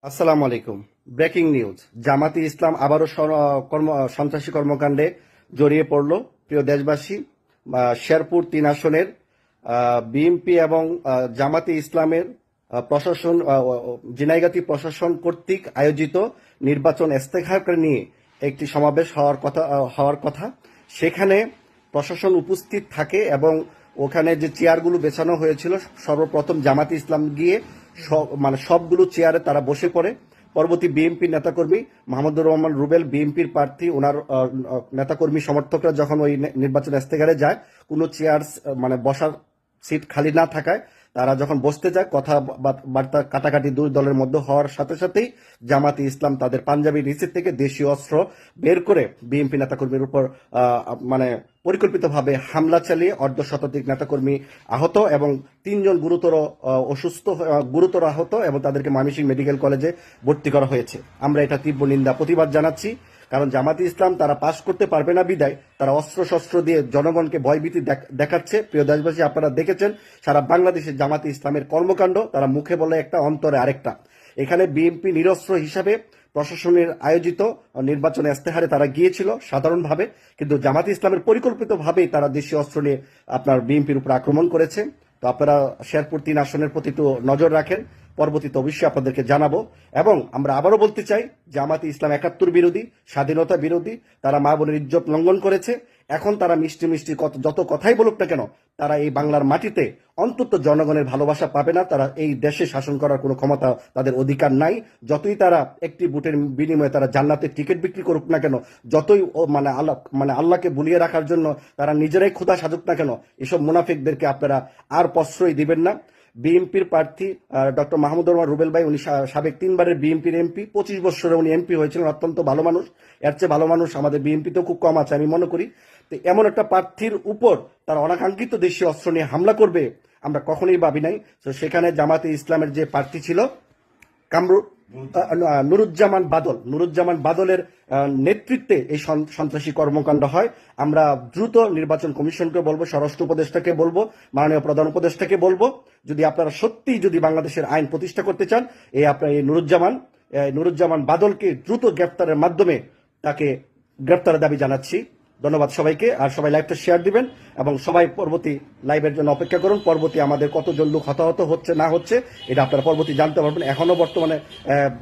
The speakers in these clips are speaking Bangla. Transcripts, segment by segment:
আসসালামু আলাইকুম। ব্রেকিং নিউজ, জামাতি ইসলাম আবারও সন্ত্রাসী কর্মকাণ্ডে জড়িয়ে পড়ল। প্রিয় দেশবাসী, শেরপুর ৩ আসনের বিএনপি এবং জামাতি ইসলামের প্রশাসন, ঝিনাইগাতি প্রশাসন কর্তৃক আয়োজিত নির্বাচন ইস্তেখার নিয়ে একটি সমাবেশ হওয়ার কথা। সেখানে প্রশাসন উপস্থিত থাকে এবং ওখানে যে চেয়ারগুলো বেছানো হয়েছিল, সর্বপ্রথম জামাতি ইসলাম গিয়ে সবগুলো চেয়ারে তারা বসে পড়ে। পরবর্তী বিএনপি নেতাকর্মী মাহমুদুর রহমান রুবেল, বিএনপির প্রার্থী, ওনার নেতাকর্মী সমর্থকরা যখন ওই নির্বাচন ইস্তেখারে যায়, কোনো চেয়ার বসার সিট খালি না থাকায় তারা যখন বসতে যায়, কথাবার্তা কাটাকাটি দুই দলের মধ্যে হওয়ার সাথে সাথেই জামাতি ইসলাম তাদের পাঞ্জাবি রিসিট থেকে দেশীয় অস্ত্র বের করে বিএনপি নেতাকর্মীর উপর পরিকল্পিতভাবে হামলা চালিয়ে অর্ধশতাধিক নেতাকর্মী আহত এবং 3 জন গুরুতর আহত এবং তাদেরকে ময়মনসিংহ মেডিকেল কলেজে ভর্তি করা হয়েছে। আমরা এটা তীব্র নিন্দা প্রতিবাদ জানাচ্ছি, কারণ জামাতি ইসলাম তারা পাশ করতে পারবে না বিদায় তারা অস্ত্র দিয়ে জনগণকে ভয়ভীতি দেখাচ্ছে। প্রিয় দেশবাসী, আপনারা দেখেছেন সারা বাংলাদেশে জামাতি ইসলামের কর্মকাণ্ড, তারা মুখে বলে একটা, অন্তরে আরেকটা। এখানে বিএনপি নিরস্ত্র হিসাবে প্রশাসনের আয়োজিত নির্বাচনে ইস্তেহারে তারা গিয়েছিল সাধারণভাবে, কিন্তু জামাতি ইসলামের পরিকল্পিতভাবেই তারা দেশীয় অস্ত্র নিয়ে আপনার বিএনপির উপর আক্রমণ করেছে। তো আপনারা শেরপুর 3 আসনের প্রতি একটু নজর রাখেন, পরবর্তীতে অবশ্যই আপনাদেরকে জানাবো। এবং আমরা আবারও বলতে চাই, জামাতি ইসলাম ৭১ বিরোধী, স্বাধীনতা বিরোধী, তারা মা বোনের ইজ্জত লঙ্ঘন করেছে। এখন তারা মিষ্টি যত কথাই বলুক না কেন, তারা এই বাংলার মাটিতে অন্তত জনগণের ভালোবাসা পাবে না। তারা এই দেশে শাসন করার কোনো ক্ষমতা, তাদের অধিকার নাই। যতই তারা একটি ভোটের বিনিময়ে তারা জান্নাতের টিকিট বিক্রি করুক না কেন, যতই আল্লাহকে ভুলিয়ে রাখার জন্য তারা নিজেরাই ক্ষুধা সাজুক না কেন, এসব মুনাফিকদেরকে আপনারা আর প্রশ্রয় দিবেন না। বিএনপির প্রার্থী ডক্টর মাহমুদুর রহমান রুবেল ভাই, উনি সাবেক 3 বারের বিএনপির এমপি, 25 বছরে উনি এমপি হয়েছিলেন, অত্যন্ত ভালো মানুষ। এর চেয়ে ভালো মানুষ আমাদের বিএনপিতেও খুব কম আছে আমি মনে করি। তো এমন একটা প্রার্থীর উপর তারা অনাকাঙ্ক্ষিত দেশীয় অস্ত্র নিয়ে হামলা করবে আমরা কখনোই ভাবি নাই। তো সেখানে জামাতে ইসলামের যে প্রার্থী ছিল নুরুজ্জামান বাদলের নেতৃত্বে এই সন্ত্রাসী কর্মকাণ্ড হয়। আমরা দ্রুত নির্বাচন কমিশনকে বলবো, স্বরাষ্ট্র উপদেষ্টাকে বলবো, মাননীয় প্রধান উপদেষ্টাকে বলবো, যদি আপনারা সত্যিই যদি বাংলাদেশের আইন প্রতিষ্ঠা করতে চান, আপনার এই নুরুজ্জামান বাদলকে দ্রুত গ্রেফতারের মাধ্যমে তাকে গ্রেফতারের দাবি জানাচ্ছি। ধন্যবাদ সবাইকে, আর সবাই লাইভটা শেয়ার দিবেন এবং সবাই পরবর্তী লাইভের জন্য অপেক্ষা করুন। পরবর্তী আমাদের কতজন লোক হতাহত হচ্ছে না হচ্ছে এটা আপনারা পরবর্তী জানতে পারবেন। এখনো বর্তমানে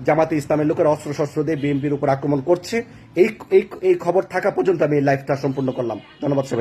জামাতে ইসলামের লোকেরা অস্ত্র দিয়ে বিএনপির উপর আক্রমণ করছে। এই খবর থাকা পর্যন্ত আমি এই লাইভটা সম্পূর্ণ করলাম। ধন্যবাদ সবাই।